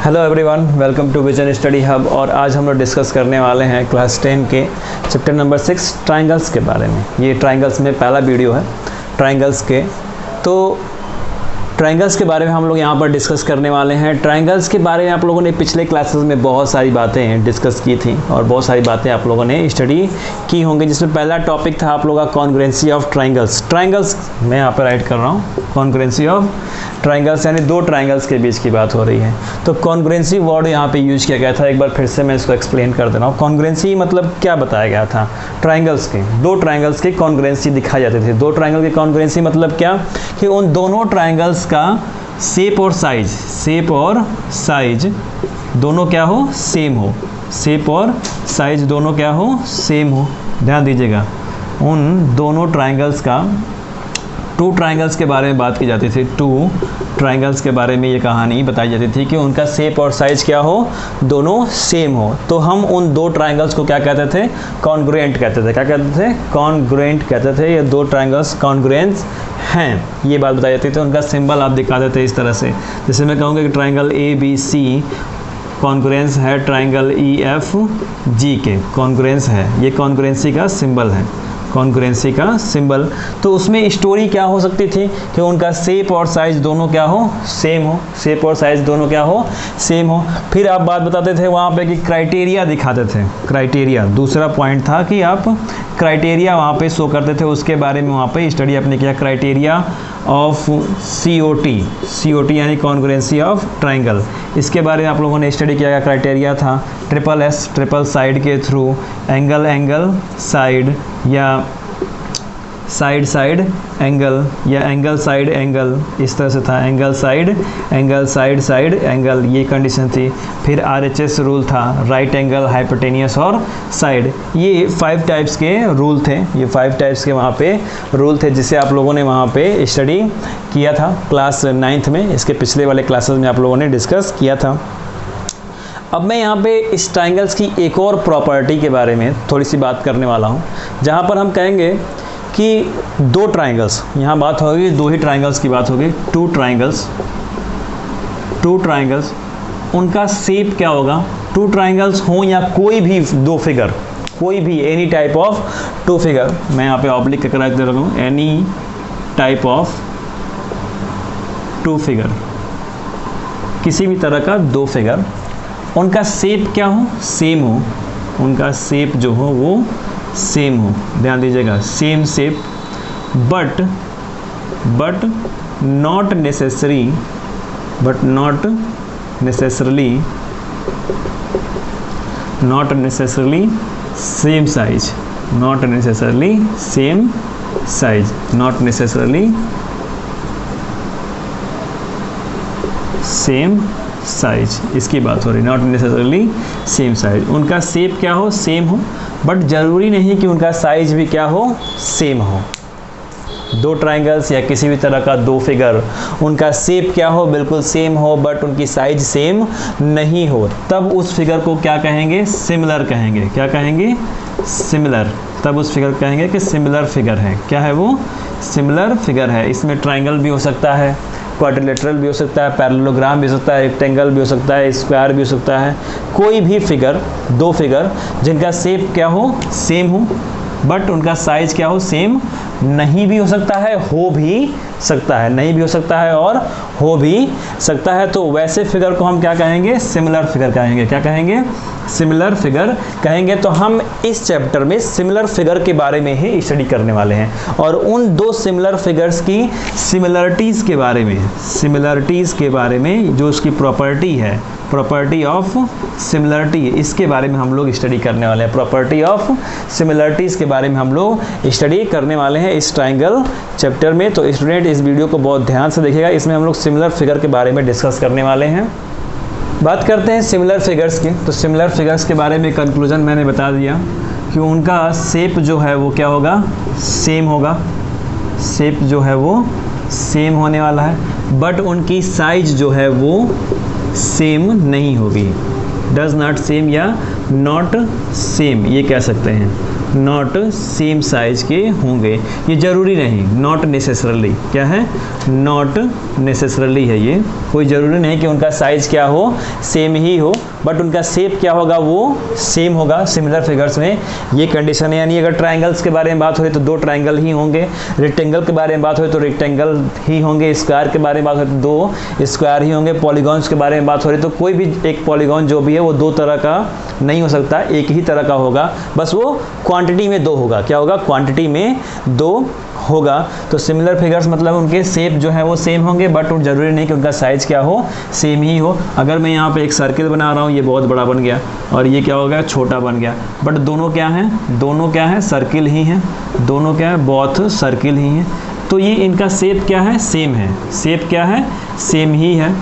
Hello everyone, welcome to Vision Study Hub. और आज हम लोग डिस्कस करने वाले हैं क्लास 10 के चैप्टर नंबर 6 ट्रायंगल्स के बारे में। ये ट्रायंगल्स में पहला वीडियो है ट्रायंगल्स के। तो ट्रायंगल्स के बारे में हम लोग यहाँ पर डिस्कस करने वाले हैं। ट्रायंगल्स के बारे में आप लोगों ने पिछले क्लासेस में बहुत सारी बातें डिस्कस की थी और बहुत सारी बातें आप लोगों ने स्टडी की होंगी, जिसमें पहला टॉपिक था आप लोगों का कॉन्ग्रुएंसी ऑफ ट्रायंगल्स। ट्रायंगल्स मैं यहाँ पर राइट कर रहा हूँ, कॉन्ग्रुएंसी ऑफ ट्रायंगल्स, यानी दो ट्रायंगल्स के बीच की बात हो रही है। तो कॉन्ग्रुएंसी वर्ड यहाँ पे यूज किया गया था। एक बार फिर से मैं इसको एक्सप्लेन कर दे रहा हूँ। कॉन्ग्रुएंसी मतलब क्या बताया गया था? ट्रायंगल्स के, दो ट्रायंगल्स की कॉन्ग्रुएंसी दिखाई जाती थी। दो ट्रायंगल की कॉन्ग्रुएंसी मतलब क्या कि उन दोनों ट्रायंगल्स का शेप और साइज दोनों क्या हो? सेम हो। शेप और साइज दोनों क्या हो? सेम हो। ध्यान दीजिएगा, उन दोनों ट्रायंगल्स का, टू ट्रायंगल्स के बारे में बात की जाती थी। टू ट्रायंगल्स के बारे में ये कहानी बताई जाती थी कि उनका शेप और साइज क्या हो? दोनों सेम हो। तो हम उन दो ट्रायंगल्स को क्या कहते थे? कॉन्ग्रुएंट कहते थे। क्या कहते थे? कॉन्ग्रुएंट कहते थे। ये दो ट्रायंगल्स कॉन्ग्रुएंट हैं, ये बात बताई जाती थी। उनका सिंबल आप दिखाते थे इस तरह से। जैसे मैं कहूँगा कि ट्रायंगल ABC कॉन्ग्रुएंस है ट्रायंगल EFG के, कॉन्ग्रुएंस है। ये कॉन्ग्रुएंसी का सिंबल है, कॉन्ग्रुएंसी का सिंबल। तो उसमें स्टोरी क्या हो सकती थी कि उनका शेप और साइज दोनों क्या हो? सेम हो। शेप और साइज दोनों क्या हो? सेम हो। फिर आप बात बताते थे वहाँ पे कि क्राइटेरिया दिखाते थे। क्राइटेरिया दूसरा पॉइंट था कि आप क्राइटेरिया वहाँ पे शो करते थे। उसके बारे में वहाँ पे स्टडी आपने किया, क्राइटेरिया ऑफ COT यानी कॉन्ग्रुएंसी ऑफ ट्रायंगल। इसके बारे में आप लोगों ने स्टडी किया गया। क्राइटेरिया था SSS, ट्रिपल साइड के थ्रू, एंगल साइड, या साइड एंगल, या एंगल साइड एंगल, इस तरह से था। एंगल साइड एंगल, ये कंडीशन थी। फिर RHS रूल था, राइट एंगल, हाइपोटेनियस और साइड। ये 5 टाइप्स के रूल थे। ये 5 टाइप्स के वहाँ पे रूल थे जिसे आप लोगों ने वहाँ पे स्टडी किया था क्लास 9th में। इसके पिछले वाले क्लासेस में आप लोगों ने डिस्कस किया था। अब मैं यहाँ पे इस ट्रायंगल्स की एक और प्रॉपर्टी के बारे में थोड़ी सी बात करने वाला हूँ, जहाँ पर हम कहेंगे कि दो ट्रायंगल्स, यहाँ बात होगी दो ही ट्रायंगल्स की बात होगी। टू ट्रायंगल्स, उनका शेप क्या होगा? टू ट्रायंगल्स हों या कोई भी दो फिगर, कोई भी any type of two figure, मैं यहाँ पे ऑब्लिक करा दे रहा हूँ, any type of two figure, किसी भी तरह का दो फिगर, उनका शेप क्या हो? सेम हो। उनका शेप जो हो वो सेम हो। ध्यान दीजिएगा, same shape, but not necessarily same size, इसकी बात हो रही, नॉट नेसेसरली सेम साइज। उनका शेप क्या हो? सेम हो, बट जरूरी नहीं कि उनका साइज भी क्या हो? सेम हो। दो ट्रायंगल्स या किसी भी तरह का दो फिगर, उनका शेप क्या हो? बिल्कुल सेम हो, बट उनकी साइज सेम नहीं हो, तब उस फिगर को क्या कहेंगे? सिमिलर कहेंगे। क्या कहेंगे? सिमिलर। तब उस फिगर कहेंगे कि सिमिलर फिगर है। क्या है वो? सिमिलर फिगर है। इसमें ट्रायंगल भी हो सकता है, क्वाड्रिलेटरल भी हो सकता है, पैरेललोग्राम भी हो सकता है, रेक्टेंगल भी हो सकता है, स्क्वायर भी हो सकता है। कोई भी फिगर, दो फिगर जिनका शेप क्या हो? सेम हो, बट उनका साइज क्या हो? सेम नहीं भी हो सकता है, हो भी सकता है। नहीं भी हो सकता है और हो भी सकता है। तो वैसे फिगर को हम क्या कहेंगे? सिमिलर फिगर कहेंगे। क्या कहेंगे? सिमिलर फिगर कहेंगे। तो हम इस चैप्टर में सिमिलर फिगर के बारे में ही स्टडी करने वाले हैं और उन दो सिमिलर फिगर्स की सिमिलरिटीज़ के बारे में जो उसकी प्रॉपर्टी है, प्रॉपर्टी ऑफ सिमिलरिटी, इसके बारे में हम लोग स्टडी करने वाले हैं। प्रॉपर्टी ऑफ सिमिलरिटीज़ के बारे में हम लोग स्टडी करने वाले हैं इस ट्रायंगल चैप्टर में। तो स्टूडेंट इस वीडियो को बहुत ध्यान से देखिएगा। इसमें हम लोग सिमिलर फिगर के बारे में डिस्कस करने वाले हैं। बात करते हैं सिमिलर फिगर्स की। तो सिमिलर फिगर्स के बारे में कंक्लूजन मैंने बता दिया कि उनका शेप जो है वो क्या होगा? सेम होगा। शेप जो है वो सेम होने वाला है, बट उनकी साइज जो है वो सेम नहीं होगी। डज नॉट सेम या नॉट सेम, ये कह सकते हैं। नॉट सेम साइज के होंगे। ये ज़रूरी नहीं, नॉट नेसेसरली, क्या है, नॉट नेसेसरली है, ये कोई ज़रूरी नहीं कि उनका साइज़ क्या हो, सेम ही हो, बट उनका शेप क्या होगा, वो सेम होगा। सिमिलर फिगर्स में ये कंडीशन है, यानी अगर ट्राइंगल्स के बारे में बात हो तो 2 ट्राइंगल ही होंगे, रेक्टेंगल के बारे में बात हो तो रेक्टेंगल ही होंगे, स्क्वायर के बारे में बात हो तो 2 स्क्वायर ही होंगे, पॉलीगॉन्स के बारे में बात हो रही तो कोई भी एक पॉलीगॉन जो भी है वो 2 तरह का नहीं हो सकता, एक ही तरह का होगा, बस वो क्वांटिटी में 2 होगा। क्या होगा, क्वांटिटी में 2 होगा। तो सिमिलर फिगर्स मतलब उनके शेप जो है वो सेम होंगे, बट जरूरी नहीं कि उनका साइज क्या हो, सेम ही हो। अगर मैं यहाँ पे एक सर्किल बना रहा हूँ, ये बहुत बड़ा बन गया और ये क्या हो गया, छोटा बन गया, बट दोनों क्या हैं, दोनों क्या है, सर्किल ही हैं, दोनों क्या है, बोथ सर्किल ही हैं। तो ये इनका शेप क्या है, सेम है, शेप क्या है, सेम ही है।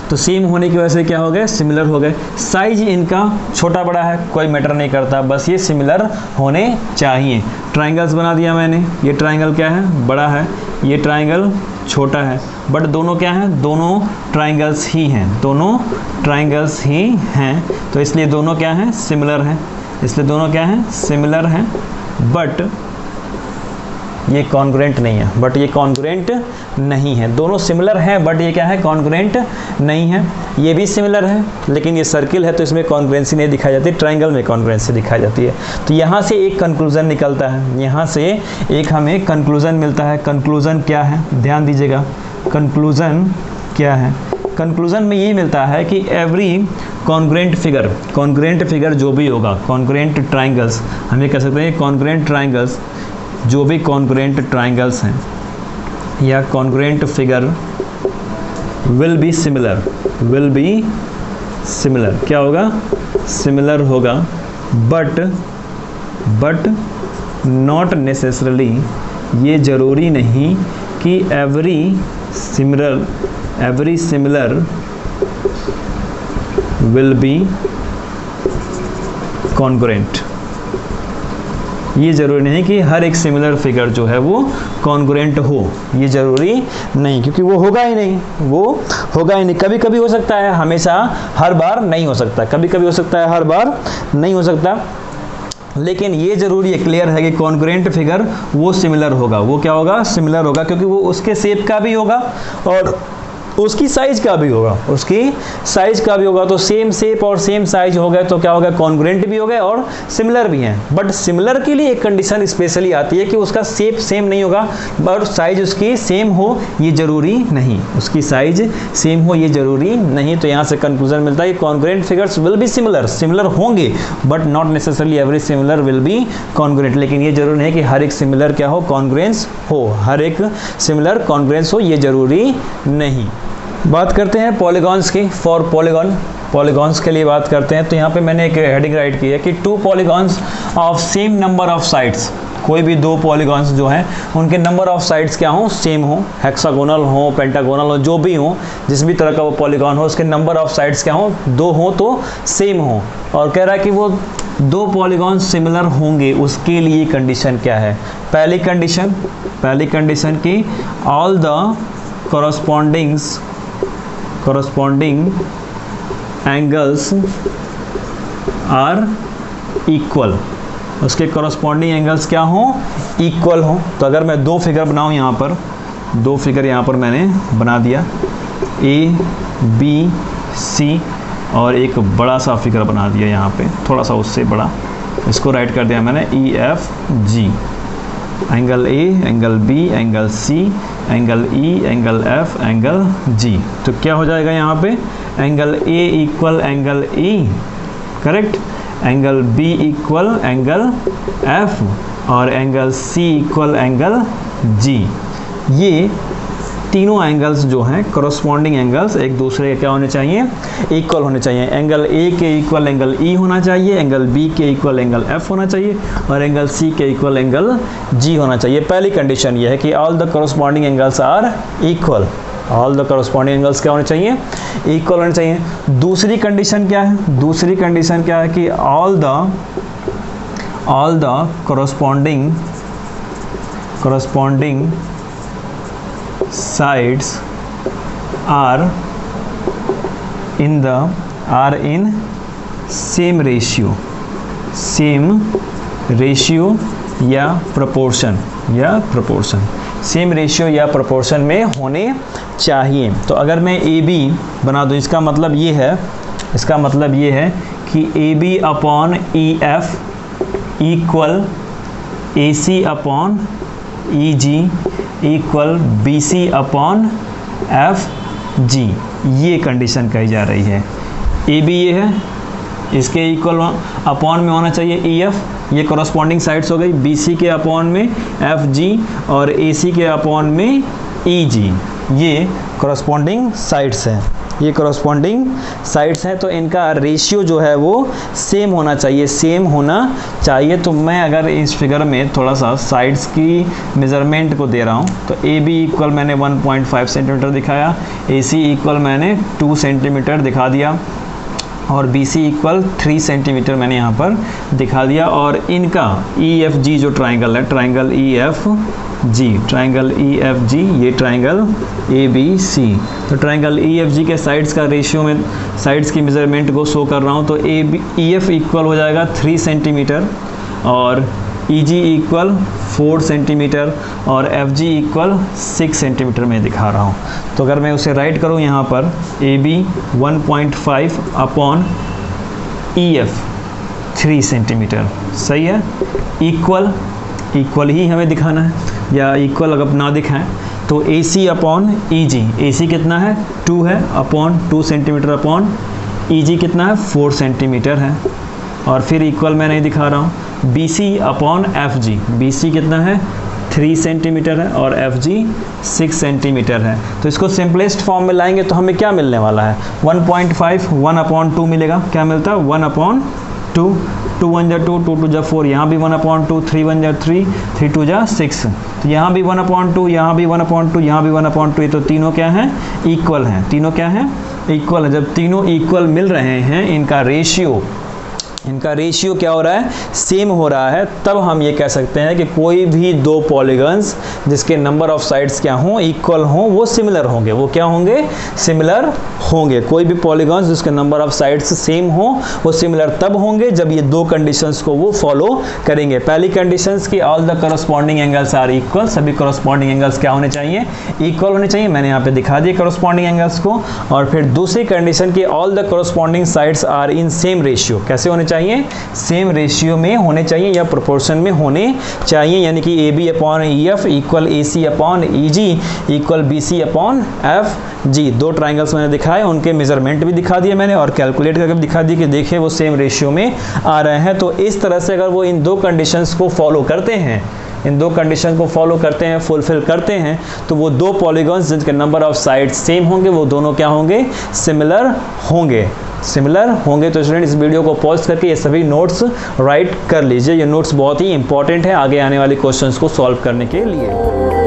तो सेम होने की वजह से क्या हो गए, सिमिलर हो गए। साइज इनका छोटा बड़ा है, कोई मैटर नहीं करता, बस ये सिमिलर होने चाहिए। ट्राइंगल्स बना दिया मैंने, ये ट्राइंगल क्या है, बड़ा है, ये ट्राइंगल छोटा है, बट दोनों क्या हैं, दोनों ट्राइंगल्स ही हैं, दोनों ट्राइंगल्स ही हैं। तो इसलिए दोनों क्या हैं, सिमिलर हैं, इसलिए दोनों क्या हैं, सिमिलर हैं, बट ये कॉन्ग्रुएंट नहीं है, बट ये कॉन्ग्रुएंट नहीं है। दोनों सिमिलर हैं बट ये क्या है, कॉन्ग्रुएंट नहीं है। ये भी सिमिलर है लेकिन ये सर्किल है तो इसमें कॉन्ग्रुएंसी नहीं दिखाई जाती, ट्राइंगल में कॉन्ग्रुएंसी दिखाई जाती है। तो यहाँ से एक कंक्लूजन निकलता है, यहाँ से एक हमें कंक्लूजन मिलता है। कंक्लूजन क्या है, ध्यान दीजिएगा, कंक्लूजन क्या है। कंक्लूजन में ये मिलता है कि एवरी कॉन्ग्रुएंट फिगर जो भी होगा, कॉन्ग्रुएंट ट्राइंगल्स हम ये कह सकते हैं, कॉन्ग्रुएंट ट्राइंगल्स जो भी कॉन्ग्रुएंट ट्राइंगल्स हैं या congruent figure will be similar, क्या होगा, सिमिलर होगा, बट नॉट नेसेसरली, ये ज़रूरी नहीं कि every similar will be congruent. ये ज़रूरी नहीं कि हर एक सिमिलर फिगर जो है वो कॉन्ग्रुएंट हो, ये ज़रूरी नहीं, क्योंकि वो होगा ही नहीं, कभी कभी हो सकता है, हमेशा हर बार नहीं हो सकता, कभी कभी हो सकता है, हर बार नहीं हो सकता। लेकिन ये ज़रूरी है, क्लियर है कि कॉन्ग्रुएंट फिगर वो सिमिलर होगा, वो क्या होगा, सिमिलर होगा, क्योंकि वो उसके शेप का भी होगा और उसकी साइज का भी होगा, तो सेम शेप और सेम साइज हो गए तो क्या होगा, कॉन्ग्रुएंट भी हो गए और सिमिलर भी हैं। बट सिमिलर के लिए एक कंडीशन स्पेशली आती है कि उसका शेप सेम नहीं होगा और साइज उसकी सेम हो, ये जरूरी नहीं, उसकी साइज सेम हो ये जरूरी नहीं। तो यहाँ से कंक्लूजन मिलता है कि congruent figures will be similar होंगे, but not necessarily every similar will be congruent. लेकिन ये जरूरी नहीं कि हर एक सिमिलर क्या हो, कॉन्ग्रुएंस हो, हर एक सिमिलर कॉन्ग्रुएंस हो, ये जरूरी नहीं। बात करते हैं पॉलीगॉन्स की। फॉर पॉलीगॉन्स के लिए बात करते हैं, तो यहाँ पे मैंने एक हेडिंग राइट की है कि 2 polygons of same number of sides, कोई भी 2 पॉलीगॉन्स जो हैं उनके नंबर ऑफ साइड्स क्या हो, सेम हो, हेक्सागोनल हो, पेंटागोनल हो, जो भी हो, जिस भी तरह का वो पॉलीगॉन हो, उसके नंबर ऑफ साइड्स क्या हो, 2 हो तो सेम हो। और कह रहा है कि वो 2 पॉलीगॉन सिमिलर होंगे, उसके लिए कंडीशन क्या है। पहली कंडीशन की all the corresponding angles are equal, उसके corresponding angles क्या हो, equal हो। तो अगर मैं 2 फिगर बनाऊँ, यहाँ पर 2 फिगर यहाँ पर मैंने बना दिया, A B C, और एक बड़ा सा फिगर बना दिया यहाँ पे, थोड़ा सा उससे बड़ा, इसको राइट कर दिया मैंने E F G, angle A, angle B, angle C, angle E, angle F, angle G। तो क्या हो जाएगा यहाँ पे, angle A equal angle E, correct, angle B equal angle F और angle C equal angle G। ये तीनों angles जो हैं करस्पॉन्डिंग एंगल्स एक दूसरे के क्या होने चाहिए, इक्वल होने चाहिए। एंगल A के इक्वल एंगल E होना चाहिए, एंगल B के इक्वल एंगल F होना चाहिए और एंगल C के इक्वल एंगल G होना चाहिए। पहली कंडीशन ये है कि all the corresponding angles are equal, all the corresponding angles क्या होने चाहिए, इक्वल होने चाहिए। दूसरी कंडीशन क्या है, दूसरी कंडीशन क्या है कि all the corresponding sides are in same ratio या प्रोपोर्शन सेम रेशियो या प्रोपोर्शन में होने चाहिए। तो अगर मैं ए बी बना दूँ, इसका मतलब ये है कि A B upon E F equal A C upon E G equal B C upon F G, ये कंडीशन कही जा रही है। ए बी ये है, इसके इक्वल अपॉन में होना चाहिए ई एफ, ये कॉरस्पॉन्डिंग साइड्स हो गई, बी सी के अपॉन में एफ जी और ए सी के अपॉन में ई जी, ये कॉरस्पॉन्डिंग साइड्स हैं, तो इनका रेशियो जो है वो सेम होना चाहिए। तो मैं अगर इस फिगर में थोड़ा सा साइड्स की मेज़रमेंट को दे रहा हूँ, तो ए बी इक्वल मैंने 1.5 सेंटीमीटर दिखाया, ए सी इक्वल मैंने 2 सेंटीमीटर दिखा दिया और बी सी इक्वल 3 सेंटीमीटर मैंने यहाँ पर दिखा दिया। और इनका ई एफ जी जो ट्राइंगल है, ट्राइंगल ई एफ जी, ये ट्राइंगल ए बी सी, तो ट्राइंगल ई एफ जी के साइड्स का रेशियो में साइड्स की मेज़रमेंट को शो कर रहा हूँ। तो ई एफ इक्वल हो जाएगा 3 सेंटीमीटर और ई जी इक्वल 4 सेंटीमीटर और एफ जी इक्वल 6 सेंटीमीटर में दिखा रहा हूँ। तो अगर मैं उसे राइट करूँ यहाँ पर, A B 1.5 upon E F 3 centimetre, सही है, इक्वल ही हमें दिखाना है, या इक्वल अगर ना दिखाएं तो ए सी अपॉन ई जी, ए सी कितना है 2 है, अपॉन 2 सेंटीमीटर अपॉन ई जी कितना है 4 सेंटीमीटर है, और फिर इक्वल मैं नहीं दिखा रहा हूँ, B C upon F G, B C कितना है 3 सेंटीमीटर है और एफ जी 6 सेंटीमीटर है। तो इसको सिंपलेस्ट फॉर्म में लाएंगे तो हमें क्या मिलने वाला है, 1.5 1/2 मिलेगा, क्या मिलता है 1/2, 2 1 जा 2, 2 2 जा 4, यहाँ भी 1/2, 3 1 जा 3, 3 2 जा 6, तो यहाँ भी 1/2, यहाँ भी 1/2, यहाँ भी 1/2, तो तीनों क्या हैं, इक्वल हैं, तीनों क्या हैं, इक्वल है। जब तीनों इक्वल मिल रहे हैं, इनका रेशियो क्या हो रहा है, सेम हो रहा है, तब हम ये कह सकते हैं कि कोई भी दो पॉलीगन्स जिसके नंबर ऑफ साइड्स क्या हों, इक्वल हों, वो सिमिलर होंगे। वो क्या होंगे, सिमिलर होंगे। कोई भी पॉलीगन्स जिसके नंबर ऑफ साइड्स सेम हो, वो सिमिलर तब होंगे जब ये दो कंडीशंस को वो फॉलो करेंगे। पहली कंडीशंस की all the corresponding angles are equal, सभी करस्पॉन्डिंग एंगल्स क्या होने चाहिए, इक्वल होने चाहिए। मैंने यहाँ पे दिखा दिए करस्पॉन्डिंग एंगल्स को। और फिर दूसरी कंडीशन की all the corresponding sides are in same ratio, कैसे होने चाहिए, सेम रेशियो में होने चाहिए या प्रोपोर्शन में होने चाहिए, यानी कि A B upon E F equal A C upon E G equal B C upon F G. दो ट्राइंगल्स मैंने दिखाए, उनके मेजरमेंट भी दिखा दिए मैंने और कैलकुलेट करके दिखा दिए कि देखिए वो सेम रेशियो में आ रहे हैं। तो इस तरह से अगर वो इन दो कंडीशंस को फॉलो करते हैं, इन दो कंडीशन को फॉलो करते हैं, फुलफिल करते हैं, तो वो दो पॉलीगॉन्स जिनके नंबर ऑफ साइड्स सेम होंगे, वो दोनों क्या होंगे, सिमिलर होंगे, सिमिलर होंगे। तो स्टूडेंट इस वीडियो को पॉज करके ये सभी नोट्स राइट कर लीजिए। ये नोट्स बहुत ही इंपॉर्टेंट है आगे आने वाले क्वेश्चंस को सॉल्व करने के लिए।